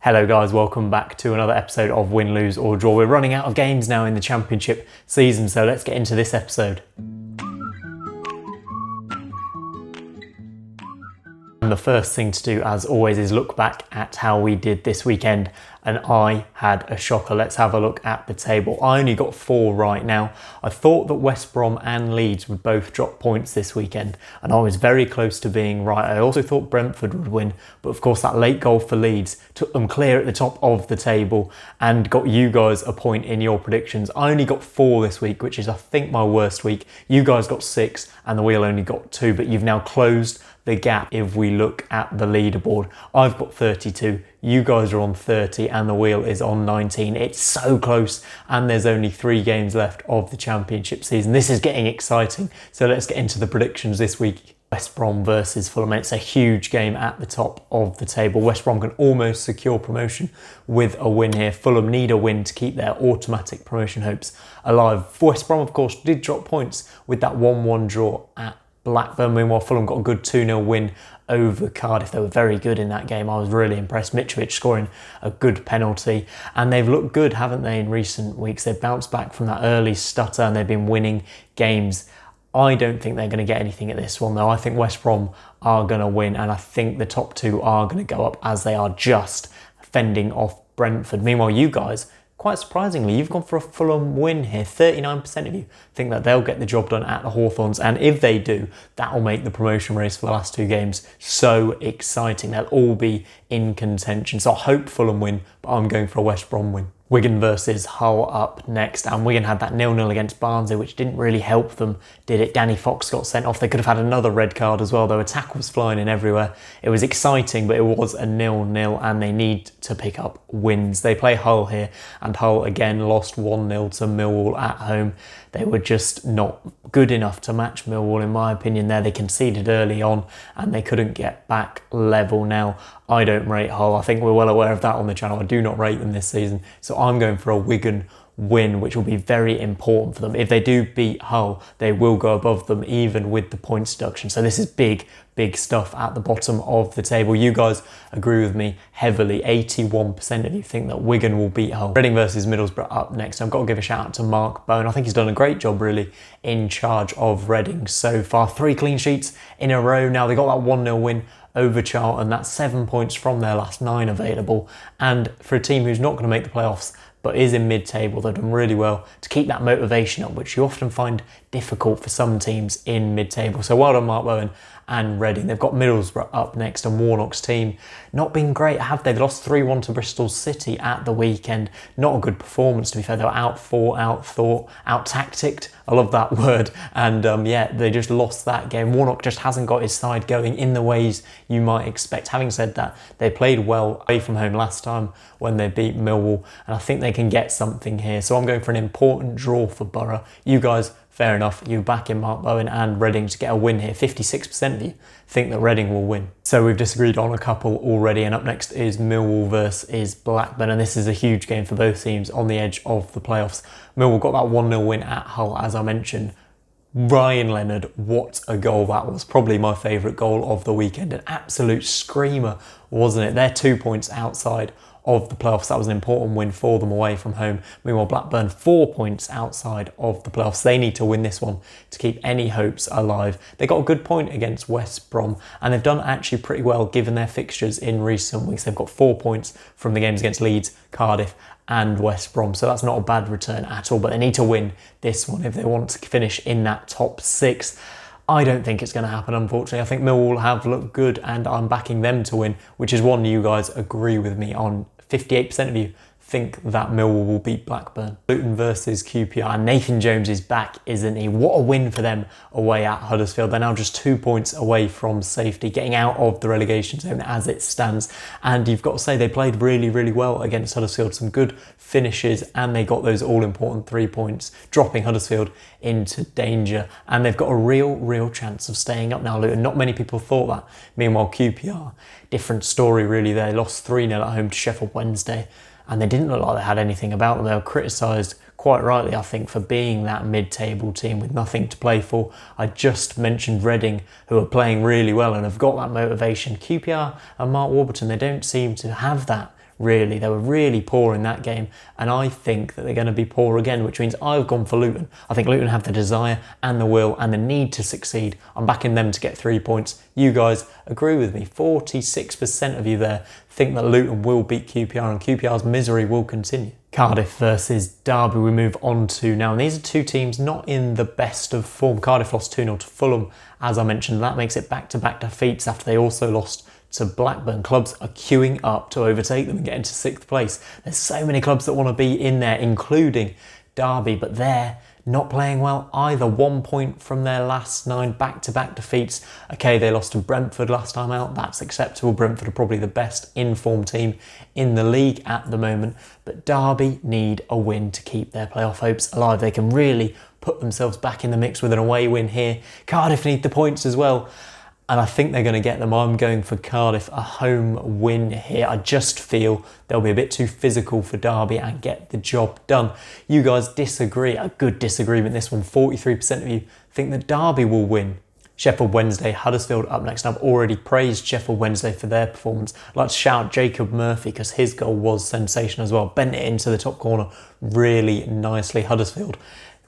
Hello guys, welcome back to another episode of Win, Lose or Draw. We're running out of games now in the Championship season, so let's get into this episode. And the first thing to do, as always, is look back at how we did this weekend, and I had a shocker. Let's have a look at the table. I only got 4 right now. I thought that West Brom and Leeds would both drop points this weekend, and I was very close to being right. I also thought Brentford would win, but of course that late goal for Leeds took them clear at the top of the table and got you guys a point in your predictions. I only got 4 this week, which is I think my worst week. You guys got 6 and the wheel only got 2, but you've now closed the gap. If we look at the leaderboard, I've got 32, you guys are on 30 and the wheel is on 19. It's so close and there's only 3 games left of the Championship season. This is getting exciting, so let's get into the predictions this week. West Brom versus Fulham. It's a huge game at the top of the table. West Brom can almost secure promotion with a win here. Fulham need a win to keep their automatic promotion hopes alive. West Brom, of course, did drop points with that 1-1 draw at Blackburn. Meanwhile, Fulham got a good 2-0 win over Cardiff. They were very good in that game. I was really impressed. Mitrovic scoring a good penalty. And they've looked good, haven't they, in recent weeks? They've bounced back from that early stutter and they've been winning games. I don't think they're going to get anything at this one, though. I think West Brom are going to win, and I think the top 2 are going to go up, as they are just fending off Brentford. Meanwhile, you guys, quite surprisingly, you've gone for a Fulham win here. 39% of you think that they'll get the job done at the Hawthorns, and if they do, that will make the promotion race for the last 2 games so exciting. They'll all be in contention. So I hope Fulham win, but I'm going for a West Brom win. Wigan versus Hull up next, and Wigan had that 0-0 against Barnsley, which didn't really help them, did it? Danny Fox got sent off. They could have had another red card as well, though. A tackle was flying in everywhere. It was exciting, but it was a 0-0, and they need to pick up wins. They play Hull here, and Hull again lost 1-0 to Millwall at home. They were just not good enough to match Millwall, in my opinion. There, they conceded early on, and they couldn't get back level. Now, I don't rate Hull. I think we're well aware of that on the channel. I do not rate them this season. So I'm going for a Wigan win, which will be very important for them. If they do beat Hull, they will go above them, even with the points deduction. So this is big stuff at the bottom of the table. You guys agree with me heavily. 81% of you think that Wigan will beat Hull. Reading versus Middlesbrough up next. I've got to give a shout out to Mark Bowen. I think he's done a great job, really, in charge of Reading so far. 3 clean sheets in a row now. They got that 1-0 win over Charlton. That's 7 points from their last 9 available. And for a team who's not going to make the playoffs, but is in mid-table, they've done really well to keep that motivation up, which you often find difficult for some teams in mid-table. So well done, Mark Bowen and Reading. They've got Middlesbrough up next, and Warnock's team not been great, have they? They lost 3-1 to Bristol City at the weekend. Not a good performance, to be fair. They were out-fought, out-thought, out-tacticked. I love that word. And yeah, they just lost that game. Warnock just hasn't got his side going in the ways you might expect. Having said that, they played well away from home last time when they beat Millwall, and I think they can get something here. So I'm going for an important draw for Borough. You guys, fair enough, you back in Mark Bowen and Reading to get a win here. 56% of you think that Reading will win. So we've disagreed on a couple already, and up next is Millwall versus Blackburn, and this is a huge game for both teams on the edge of the playoffs. Millwall got that 1-0 win at Hull, as I mentioned. Ryan Leonard, what a goal that was. Probably my favourite goal of the weekend. An absolute screamer, wasn't it? They're 2 points outside of the playoffs. That was an important win for them away from home. Meanwhile, Blackburn 4 points outside of the playoffs. They need to win this one to keep any hopes alive. They got a good point against West Brom, and they've done actually pretty well given their fixtures in recent weeks. They've got 4 points from the games against Leeds, Cardiff and West Brom, so that's not a bad return at all, but they need to win this one if they want to finish in that top 6. I don't think it's going to happen, unfortunately. I think Millwall have looked good, and I'm backing them to win, which is one you guys agree with me on. 58% of you think that Millwall will beat Blackburn. Luton versus QPR. Nathan Jones is back, isn't he? What a win for them away at Huddersfield. They're now just 2 points away from safety, getting out of the relegation zone as it stands. And you've got to say they played really well against Huddersfield. Some good finishes, and they got those all-important 3 points, dropping Huddersfield into danger. And they've got a real chance of staying up now, Luton. Not many people thought that. Meanwhile, QPR, different story really. They lost 3-0 at home to Sheffield Wednesday, and they didn't look like they had anything about them. They were criticised quite rightly, I think, for being that mid-table team with nothing to play for. I just mentioned Reading, who are playing really well and have got that motivation. QPR and Mark Warburton, they don't seem to have that really. They were really poor in that game, and I think that they're going to be poor again, which means I've gone for Luton. I think Luton have the desire and the will and the need to succeed. I'm backing them to get 3 points. You guys agree with me. 46% of you there think that Luton will beat QPR and QPR's misery will continue. Cardiff versus Derby we move on to now, and these are two teams not in the best of form. Cardiff lost 2-0 to Fulham, as I mentioned. That makes it back-to-back defeats after they also lost to Blackburn. Clubs are queuing up to overtake them and get into 6th place. There's so many clubs that want to be in there, including Derby, but they're not playing well either. 1 point from their last 9 back-to-back defeats. Okay, they lost to Brentford last time out. That's acceptable. Brentford are probably the best informed team in the league at the moment. But Derby need a win to keep their playoff hopes alive. They can really put themselves back in the mix with an away win here. Cardiff need the points as well, and I think they're going to get them. I'm going for Cardiff, a home win here. I just feel they'll be a bit too physical for Derby and get the job done. You guys disagree, a good disagreement this one. 43% of you think that Derby will win. Sheffield Wednesday, Huddersfield up next. I've already praised Sheffield Wednesday for their performance. I'd like to shout Jacob Murphy because his goal was sensational as well. Bent it into the top corner really nicely. Huddersfield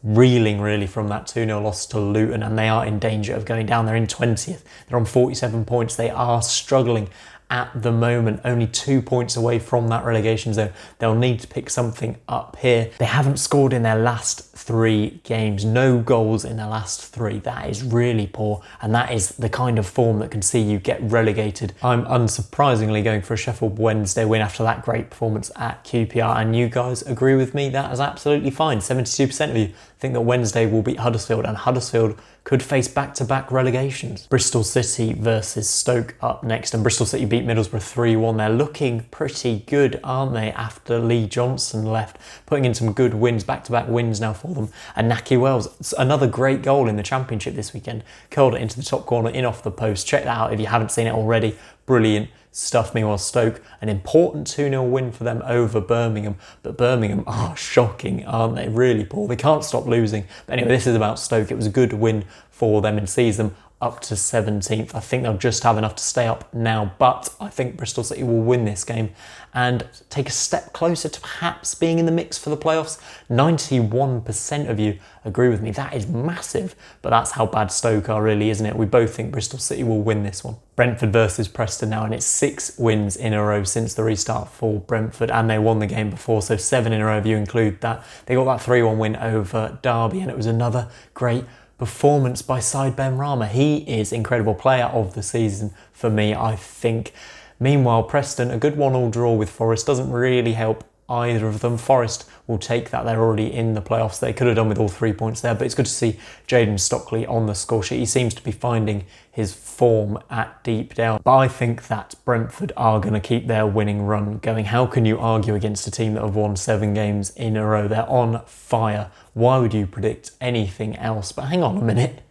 reeling really from that 2-0 loss to Luton, and they are in danger of going down. They're in 20th. They're on 47 points. They are struggling at the moment, only 2 points away from that relegation zone. They'll need to pick something up here. They haven't scored in their last 3 games, no goals in their last 3. That is really poor, and that is the kind of form that can see you get relegated. I'm unsurprisingly going for a Sheffield Wednesday win after that great performance at QPR, and you guys agree with me. That is absolutely fine. 72% of you think that Wednesday will beat Huddersfield, and Huddersfield could face back-to-back relegations. Bristol City versus Stoke up next, and Bristol City beat Middlesbrough 3-1. They're looking pretty good, aren't they, after Lee Johnson left, putting in some good wins, back-to-back wins now for them. And Naki Wells, another great goal in the Championship this weekend, curled it into the top corner, in off the post. Check that out if you haven't seen it already. Brilliant stuff. Meanwhile, Stoke, an important 2-0 win for them over Birmingham, but Birmingham are shocking, aren't they? Really poor. They can't stop losing. But anyway, this is about Stoke. It was a good win for them and sees them up to 17th. I think they'll just have enough to stay up now, but I think Bristol City will win this game and take a step closer to perhaps being in the mix for the playoffs. 91% of you agree with me. That is massive, but that's how bad Stoke are really, isn't it? We both think Bristol City will win this one. Brentford versus Preston now, and it's 6 wins in a row since the restart for Brentford, and they won the game before, so 7 in a row if you include that. They got that 3-1 win over Derby, and it was another great performance by Said Benrahma. He is incredible, player of the season for me, I think. Meanwhile, Preston, a good 1-1 draw with Forest doesn't really help either of them. Forest will take that. They're already in the playoffs. They could have done with all 3 points there, but it's good to see Jayden Stockley on the score sheet. He seems to be finding his form at Deepdale. But I think that Brentford are going to keep their winning run going. How can you argue against a team that have won 7 games in a row? They're on fire. Why would you predict anything else? But hang on a minute.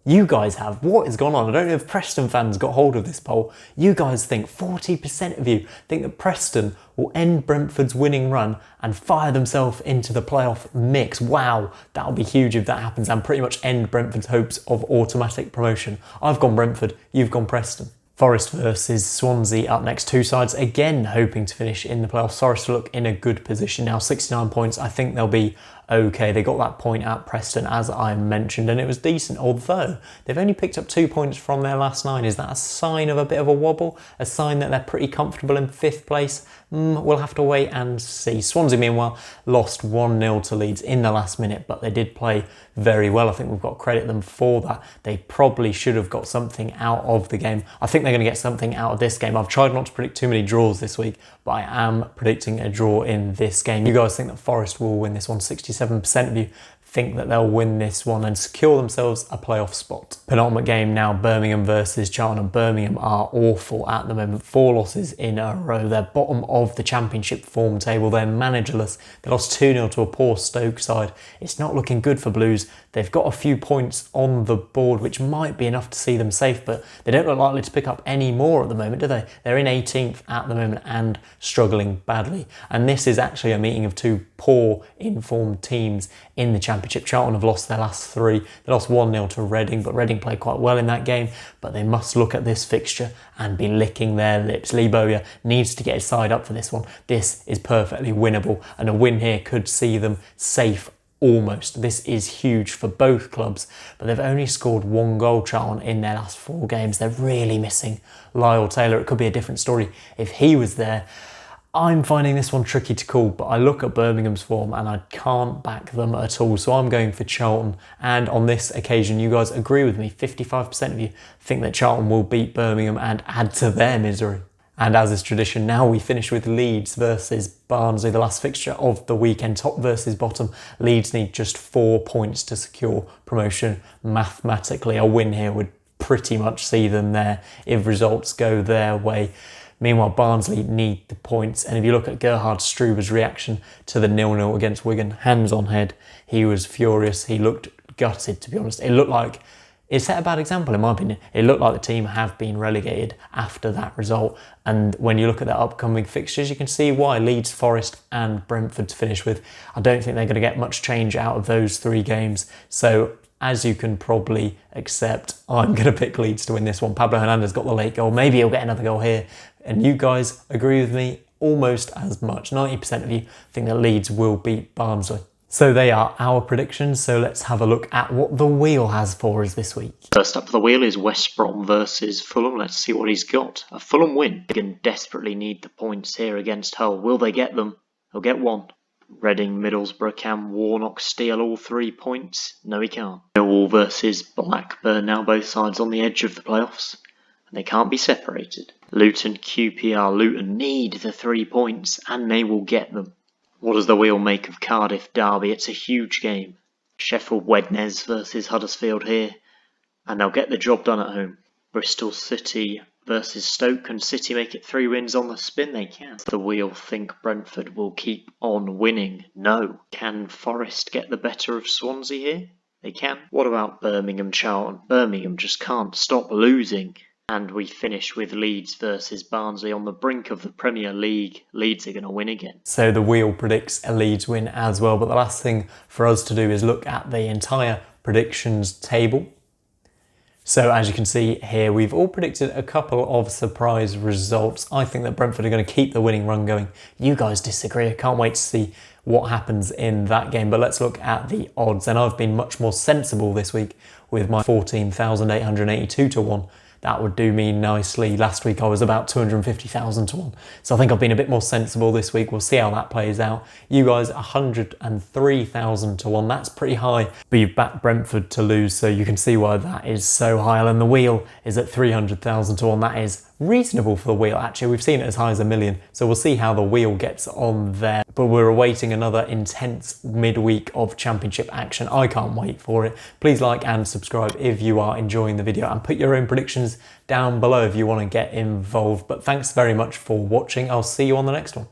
You guys have. What has gone on? I don't know if Preston fans got hold of this poll. You guys think, 40% of you think that Preston will end Brentford's winning run and fire themselves into the playoff mix. Wow, that'll be huge if that happens and pretty much end Brentford's hopes of automatic promotion. I've gone Brentford, you've gone Preston. Forest versus Swansea up next. 2 sides again hoping to finish in the playoffs. Forest look in a good position now, 69 points. I think they'll be okay. They got that point at Preston, as I mentioned, and it was decent, although they've only picked up 2 points from their last 9. Is that a sign of a bit of a wobble? A sign that they're pretty comfortable in 5th place? We'll have to wait and see. Swansea, meanwhile, lost 1-0 to Leeds in the last minute, but they did play very well. I think we've got to credit them for that. They probably should have got something out of the game. I think they're going to get something out of this game. I've tried not to predict too many draws this week, but I am predicting a draw in this game. You guys think that Forest will win this one? 67% of you think that they'll win this one and secure themselves a playoff spot. Penultimate game now, Birmingham versus Charlton. Birmingham are awful at the moment. 4 losses in a row. They're bottom of the Championship form table. They're managerless. They lost 2-0 to a poor Stoke side. It's not looking good for Blues. They've got a few points on the board, which might be enough to see them safe, but they don't look likely to pick up any more at the moment, do they? They're in 18th at the moment and struggling badly. And this is actually a meeting of 2 poor informed teams in the Championship. Championship. Charlton have lost their last 3. They lost 1-0 to Reading, but Reading played quite well in that game. But they must look at this fixture and be licking their lips. Lee Bowyer needs to get his side up for this one. This is perfectly winnable, and a win here could see them safe almost. This is huge for both clubs, but they've only scored 1 goal, Charlton, in their last 4 games. They're really missing Lyle Taylor. It could be a different story if he was there. I'm finding this one tricky to call, but I look at Birmingham's form and I can't back them at all. So I'm going for Charlton. And on this occasion, you guys agree with me. 55% of you think that Charlton will beat Birmingham and add to their misery. And as is tradition, now we finish with Leeds versus Barnsley, the last fixture of the weekend, top versus bottom. Leeds need just 4 points to secure promotion. Mathematically, a win here would pretty much see them there if results go their way. Meanwhile, Barnsley need the points. And if you look at Gerhard Struber's reaction to the 0-0 against Wigan, hands on head, he was furious. He looked gutted, to be honest. It looked like it set a bad example, in my opinion. It looked like the team have been relegated after that result. And when you look at their upcoming fixtures, you can see why. Leeds, Forest and Brentford to finish with. I don't think they're going to get much change out of those 3 games. So as you can probably accept, I'm going to pick Leeds to win this one. Pablo Hernandez got the late goal. Maybe he'll get another goal here. And you guys agree with me almost as much. 90% of you think that Leeds will beat Barnsley. So they are our predictions, so let's have a look at what the wheel has for us this week. First up for the wheel is West Brom versus Fulham. Let's see what he's got. A Fulham win. Wigan desperately need the points here against Hull. Will they get them? They'll get 1. Reading, Middlesbrough, can Warnock steal all 3 points? No, he can't. Millwall versus Blackburn, now both sides on the edge of the playoffs, and they can't be separated. Luton, QPR. Luton need the 3 points, and they will get them. What does the wheel make of Cardiff Derby? It's a huge game. Sheffield Wednesday versus Huddersfield here, and they'll get the job done at home. Bristol City versus Stoke. Can City make it 3 wins on the spin? They can. The wheel think Brentford will keep on winning? No. Can Forest get the better of Swansea here? They can. What about Birmingham Charlton? Birmingham just can't stop losing. And we finish with Leeds versus Barnsley on the brink of the Premier League. Leeds are going to win again. So the wheel predicts a Leeds win as well. But the last thing for us to do is look at the entire predictions table. So as you can see here, we've all predicted a couple of surprise results. I think that Brentford are going to keep the winning run going. You guys disagree. I can't wait to see what happens in that game. But let's look at the odds. And I've been much more sensible this week with my 14,882 to 1. That would do me nicely. Last week I was about 250,000 to 1. So I think I've been a bit more sensible this week. We'll see how that plays out. You guys, 103,000 to 1. That's pretty high. But you've backed Brentford to lose, so you can see why that is so high. And the wheel is at 300,000 to 1. That is reasonable for the wheel, actually. We've seen it as high as 1 million. So we'll see how the wheel gets on there. But we're awaiting another intense midweek of championship action. I can't wait for it. Please like and subscribe if you are enjoying the video, and put your own predictions down below if you want to get involved. But thanks very much for watching. I'll see you on the next one.